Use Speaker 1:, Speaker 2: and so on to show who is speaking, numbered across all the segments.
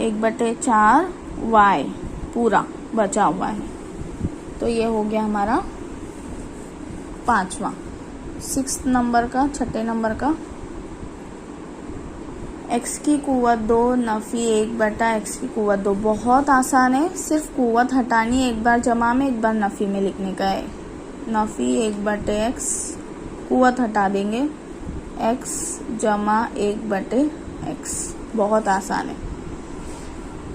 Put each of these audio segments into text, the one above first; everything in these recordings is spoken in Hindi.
Speaker 1: 1/4 y पूरा बचा हुआ है। तो ये हो गया हमारा 5वां। 6 नंबर का, 6 नंबर का, x की कुव्वत 2 नफी 1/x की कुव्वत 2। बहुत आसान है, सिर्फ कुव्वत हटानी है, एक बार जमा में एक बार नफी में लिखने का है। नफी 1/x, कुव्वत हटा देंगे, x जमा 1/x। बहुत आसान है,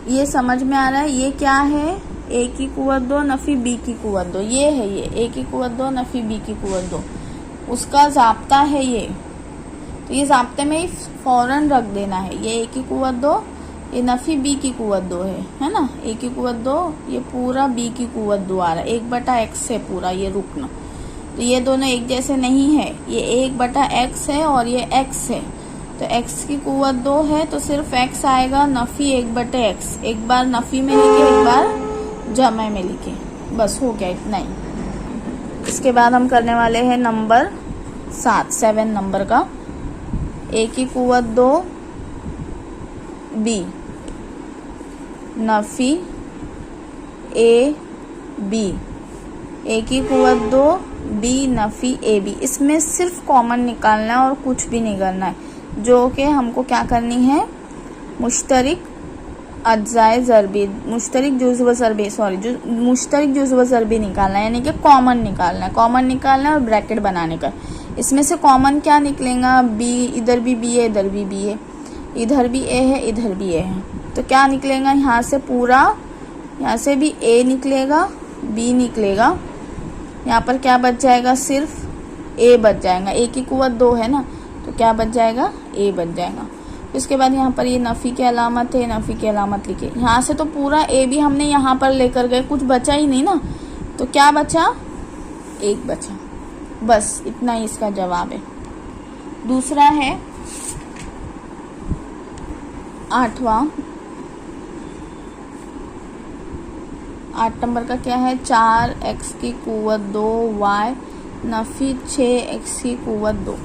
Speaker 1: ये समझ में आ रहा है। ये क्या है, a की कुव्वत 2 नफी b की कुव्वत 2, ये है ये a की कुव्वत 2 नफी b की कुव्वत 2, उसका ज़ाब्ता है ये। तो ये ज़ाब्ते में ही फौरन रख देना है। ये a की कुव्वत 2, ये नफी b की कुव्वत 2 है ना। a की कुव्वत 2, ये पूरा b की कुव्वत 2 आ रहा है, 1/x है पूरा ये रुकना। तो ये दोनों एक जैसे नहीं है, ये 1/x है और ये x है। तो x की कुव्वत 2 है तो सिर्फ x आएगा, नफी 1/x। एक बार नफी में लिखे, एक बार जमा में लिखे, बस हो गया इतना ही। इसके बाद हम करने वाले हैं नंबर 7 नंबर का। a की कुव्वत 2 b Nafi a b, a की कुव्वत 2 b नफी a b। इसमें सिर्फ कॉमन निकालना है और कुछ भी नहीं करना है, जो कि हमको क्या करनी है, मुश्तरिक अज्जाए ज़रबी, मुश्तरिक जुज़्व ज़रबी, मुश्तरिक जुज़्व ज़रबी निकालना है, यानी कि कॉमन निकालना है। कॉमन निकालना है और ब्रैकेट बनाने का। इसमें से कॉमन क्या निकलेगा, b, इधर भी b है, इधर भी b है, इधर भी a है, इधर भी a है। तो क्या निकलेगा, यहाँ से पूरा, यहाँ से भी a निकलेगा, b निकलेगा, यहाँ पर क्या बच जाएगा, सिर्फ a बच जाएगा। a की कुव्वत 2 है ना, तो क्या बच जाएगा, a बच जाएगा। इसके बाद यहाँ पर ये नफ़ी की अलामत है, नफ़ी की अलामत लिखे। यहाँ से तो पूरा a भी हमने यहाँ पर लेकर गए, कुछ बचा ही नहीं ना, तो क्या बचा, 1 बचा। बस इतना ही इसका जवाब है। दूसरा है 8वां, 8 नंबर का क्या है, 4x की कुव्वत 2 y नफी 6x की कुव्वत 2।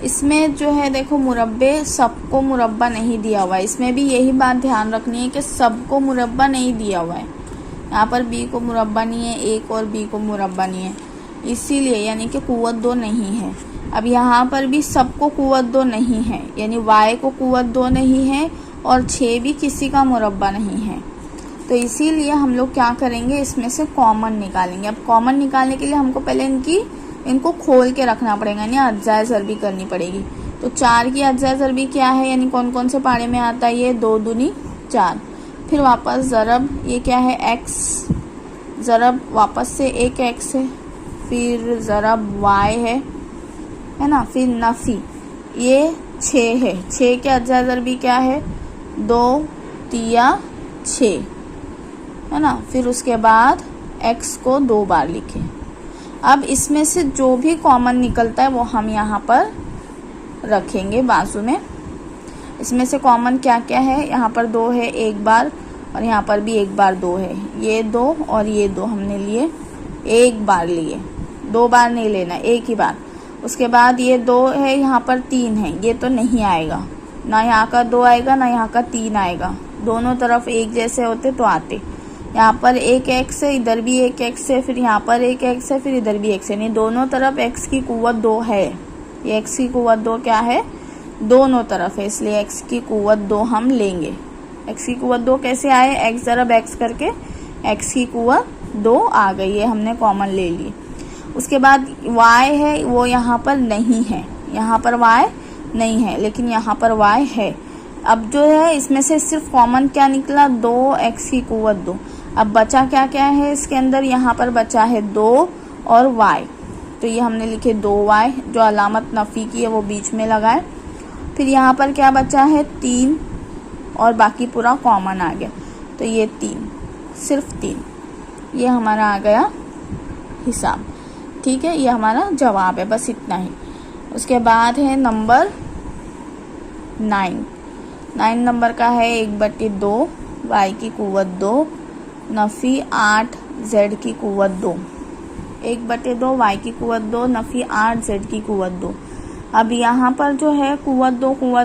Speaker 1: इसमें जो है देखो, मुरब्बे सबको मुरब्बा नहीं दिया हुआ है। इसमें भी यही बात ध्यान रखनी है कि सबको मुरब्बा नहीं दिया हुआ है। यहाँ पर b को मुरब्बा नहीं है, a को और b को मुरब्बा नहीं है, इसीलिए यानी कि कुव्वत 2 नहीं है। अब यहाँ पर भी सबको कुव्वत 2 नहीं है, यानी y को कुव्वत 2 नहीं है और 6 भी किसी का मुरब्बा नहीं है। तो इसीलिए हम लोग क्या करेंगे, इसमें से कॉमन निकालेंगे। अब कॉमन निकालने के लिए हमको पहले इनको खोल के रखना पड़ेगा, यानी अज्जाए ज़रबी करनी पड़ेगी। तो 4 की अज्जाए ज़रबी क्या है, यानी कौन कौन से पाड़े में आता है, ये 2 दूनी 4। फिर वापस ज़रब, ये क्या है, x, ज़रब वापस से एक x है, फिर ज़रब y है ना, फिर नफ़ी, ये 6 है। 6 के अज्जाए ज़रबी क्या है, 2 तिया 6 है ना। फिर उसके बाद x को 2 बार लिखे। अब इसमें से जो भी कॉमन निकलता है वो हम यहाँ पर रखेंगे बाजू में। इसमें से कॉमन क्या क्या है, यहाँ पर 2 है 1 बार, और यहाँ पर भी 1 बार 2 है। ये 2 और ये 2 हमने लिए, 1 बार लिए, 2 बार नहीं लेना, 1 ही बार। उसके बाद ये 2 है, यहाँ पर 3 है, ये तो नहीं आएगा, ना यहाँ का 2 आएगा ना यहाँ का 3 आएगा, दोनों तरफ एक जैसे होते तो आते। यहाँ पर एक x है, इधर भी एक x है, फिर यहाँ पर एक x है, फिर इधर भी x है, नहीं दोनों तरफ x की कुव्वत 2 है। ये x की कुव्वत 2 क्या है, दोनों तरफ है, इसलिए x की कुव्वत 2 हम लेंगे। x की कुव्वत 2 कैसे आए, x ज़रब x करके x की कुव्वत 2 आ गई, ये हमने कॉमन ले ली। उसके बाद y है, वो यहाँ पर नहीं है, यहाँ पर y नहीं है, लेकिन यहाँ पर y है। अब जो है इसमें से सिर्फ कॉमन क्या निकला, 2x की कुव्वत 2। अब बचा क्या क्या है इसके अंदर, यहाँ पर बचा है 2 और y, तो ये हमने लिखे 2y, जो अलामत नफ़ी की है वो बीच में लगाए। फिर यहाँ पर क्या बचा है, 3, और बाकी पूरा कॉमन आ गया, तो ये 3, सिर्फ 3, ये हमारा आ गया हिसाब। ठीक है, ये हमारा जवाब है, बस इतना ही। उसके बाद है नंबर 9 नंबर का है 1/2 y की कुव्वत 2 नफ़ी 8 z की कुव्वत 2। 1/2 y की कुव्वत 2 नफ़ी 8 z की कुव्वत 2। अब यहाँ पर जो है कुव्वत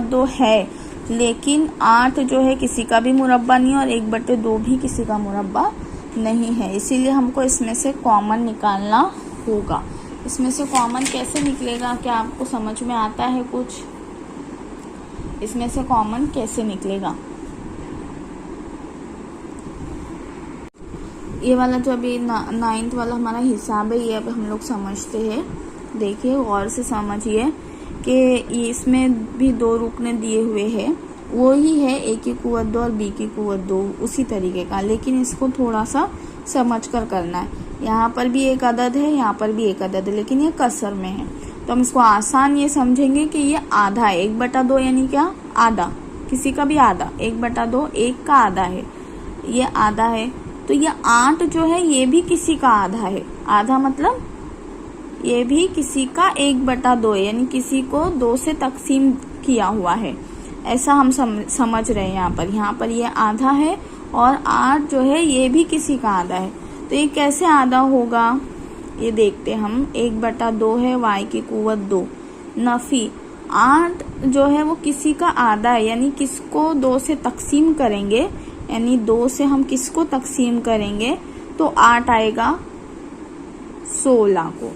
Speaker 1: 2 है, लेकिन 8 जो है किसी का भी मुरब्बा नहीं है और 1/2 भी किसी का मुरब्बा नहीं है, इसीलिए हमको इसमें से कॉमन निकालना होगा। इसमें से कॉमन कैसे निकलेगा, क्या आपको समझ में आता है कुछ? इसमें से कॉमन कैसे निकलेगा? ये वाला जो अभी 9th वाला हमारा हिसाब है, ये अब हम लोग समझते हैं। देखिए गौर से समझिए कि इसमें भी 2 रुकने दिए हुए हैं, वो ही है a की कुव्वत 2 और b की कुव्वत 2, उसी तरीके का, लेकिन इसको थोड़ा सा समझ कर करना है। यहाँ पर भी एक अदद है, यहाँ पर भी एक अदद है, लेकिन ये कसर में है, तो हम इसको आसान ये समझेंगे कि ये आधा है। 1/2 यानी क्या? आधा, किसी का भी आधा। 1/2 1 का आधा है, ये आधा है। तो ये 8 जो है ये भी किसी का आधा है। आधा मतलब ये भी किसी का 1/2 है, यानी किसी को 2 से तकसीम किया हुआ है, ऐसा हम समझ रहे हैं। यहाँ पर ये आधा है और 8 जो है ये भी किसी का आधा है। तो ये कैसे आधा होगा ये देखते हम। 1/2 है y की कुव्वत 2, नफी 8 जो है वो किसी का आधा है, यानी किसको 2 से तकसीम करेंगे, यानी 2 से हम किसको तकसीम करेंगे तो 8 आएगा 16 को।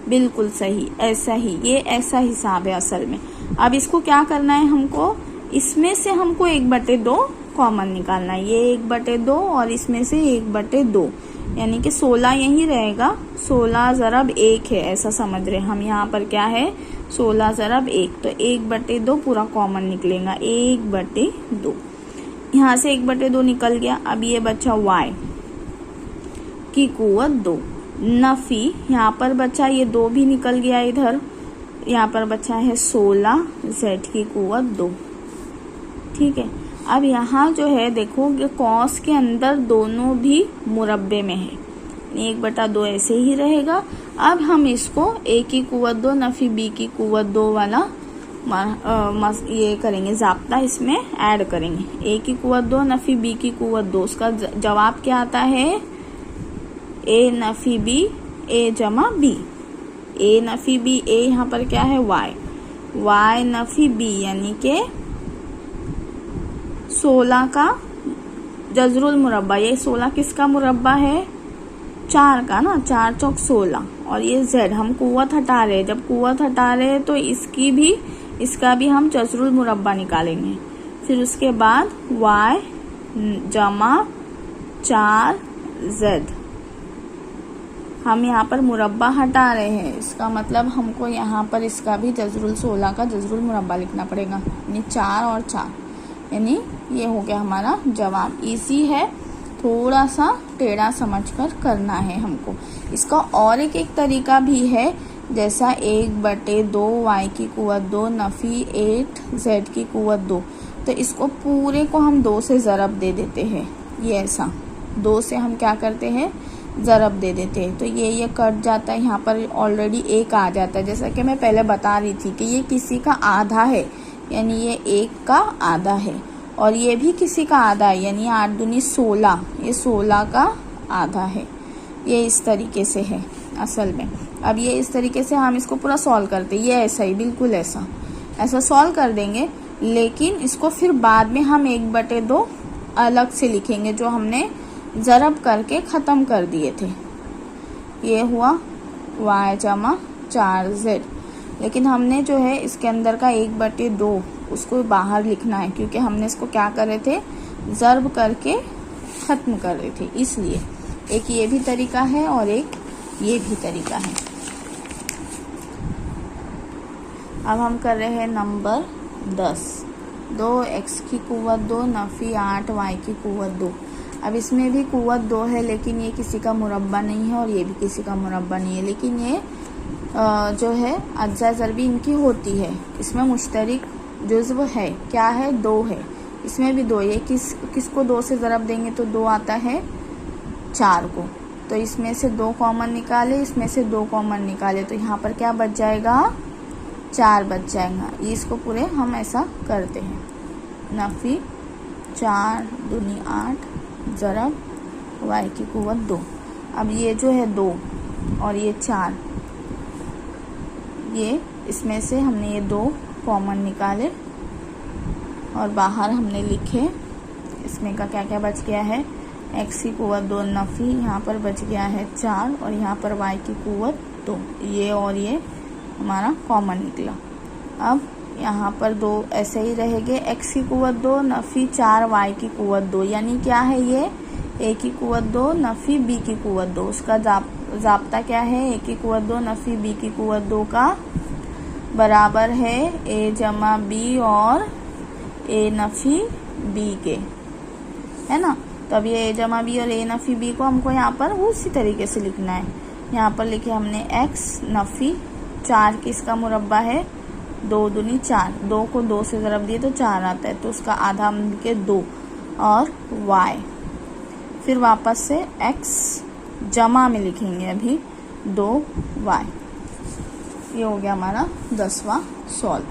Speaker 1: बिल्कुल सही, ऐसा ही, ये ऐसा हिसाब है असल में। अब इसको क्या करना है हमको, इसमें से हमको 1/2 कॉमन निकालना है। ये 1/2 और इसमें से 1/2, यानी कि 16 यही रहेगा। 16 ज़रब 1 है, ऐसा समझ रहे हम। यहाँ पर क्या है, 16 ज़रब 1, तो 1/2 पूरा कॉमन निकलेगा, 1/2। यहाँ से 1/2 निकल गया। अब ये बचा y की कुव्वत 2, नफी यहाँ पर बचा, ये 2 भी निकल गया इधर। यहाँ पर बचा है 16 z की कुव्वत 2। ठीक है, अब यहाँ जो है देखो कि कॉस के अंदर दोनों भी मुरब्बे में है, 1/2 ऐसे ही रहेगा। अब हम इसको a की कुव्वत 2 नफी b की कुव्वत 2 वाला ये करेंगे, ज़ाब्ता इसमें ऐड करेंगे। a की कुव्वत 2 नफी b की कुव्वत 2, उसका जवाब क्या आता है, a नफी b a जमा b। a Nafi b, a यहाँ पर क्या है y नफी b, यानी के 16 का जजरुल मुरब्बा। ये 16 किसका मुरब्बा है, 4 का ना, 4 चौक 16। और ये z हम कुव्वत हटा रहे हैं, जब कुव्वत हटा रहे हैं तो इसका भी हम जजरुल मुरब्बा निकालेंगे। फिर उसके बाद y जमा 4z, हम यहाँ पर मुरब्बा हटा रहे हैं, इसका मतलब हमको यहाँ पर इसका भी जजरुल 16 का जजरुल मुरब्बा लिखना पड़ेगा, यानी 4 और 4, यानी ये हो गया हमारा जवाब। इजी है, थोड़ा सा टेढ़ा समझकर करना है हमको। इसका और एक तरीका भी है, जैसा 1/2 y की कुव्वत 2 नफी 8 z की कुव्वत 2, तो इसको पूरे को हम 2 से ज़रब दे देते हैं। ये ऐसा 2 से हम क्या करते हैं, ज़रब दे देते हैं, तो ये कट जाता है। यहाँ पर ऑलरेडी 1 आ जाता है, जैसा कि मैं पहले बता रही थी कि ये किसी का आधा है, यानी ये 1 का आधा है, और ये भी किसी का आधा है, यानी 8 दूनी 16, ये 16 का आधा है। ये इस तरीके से है असल में। अब ये इस तरीके से हम इसको पूरा सॉल्व करते हैं, ये ऐसा ही बिल्कुल ऐसा सॉल्व कर देंगे, लेकिन इसको फिर बाद में हम 1/2 अलग से लिखेंगे, जो हमने ज़रब करके ख़त्म कर दिए थे। ये हुआ y जमा 4z, लेकिन हमने जो है इसके अंदर का 1/2 उसको बाहर लिखना है, क्योंकि हमने इसको क्या कर रहे थे, ज़रब करके ख़त्म कर रहे थे, इसलिए एक ये भी तरीका है और एक ये भी तरीका है। अब हम कर रहे हैं नंबर 10, 2x की कुव्वत 2 नफी 8 y की कुव्वत 2। अब इसमें भी कुव्वत 2 है, लेकिन ये किसी का मुरब्बा नहीं है और ये भी किसी का मुरब्बा नहीं है, लेकिन ये जो है अज्जा ज़रबी इनकी होती है। इसमें मुश्तरिक जुज़्व है, क्या है, 2 है, इसमें भी 2। ये किसको 2 से ज़रब देंगे तो 2 आता है 4 को, तो इसमें से 2 कॉमन निकाले, इसमें से 2 कॉमन निकाले, तो यहाँ पर क्या बच जाएगा, 4 बच जाएगा। इसको पूरे हम ऐसा करते हैं, नफी 4 दूनी 8 ज़रब y की कुव्वत 2। अब ये जो है 2 और ये 4, ये इसमें से हमने ये 2 कॉमन निकाले और बाहर हमने लिखे। इसमें का क्या क्या बच गया है, x की कुव्वत 2 नफ़ी, यहाँ पर बच गया है 4 और यहाँ पर y की कुव्वत 2। ये और ये हमारा कॉमन निकला। अब यहाँ पर 2 ऐसे ही रहेंगे, x की कुव्वत 2 नफ़ी 4 y की कुव्वत 2, यानी क्या है ये a की कुव्वत 2 नफ़ी b की कुव्वत 2। उसका ज़ाब्ता क्या है, a की कुव्वत 2 नफ़ी b की कुव्वत 2 का बराबर है a जमा b और a नफ़ी b के, है ना। तो अब ये a जमा b और a नफ़ी b को हमको यहाँ पर उसी तरीके से लिखना है। यहाँ पर लिखे हमने x नफ़ी 4 किसका मुरब्बा है, 2 दूनी 4, 2 को 2 से ज़रब दिए तो 4 आता है, तो उसका आधा हम लिखे 2 और y, फिर वापस से x जमा में लिखेंगे अभी 2y। ये हो गया हमारा 10वां सॉल्व।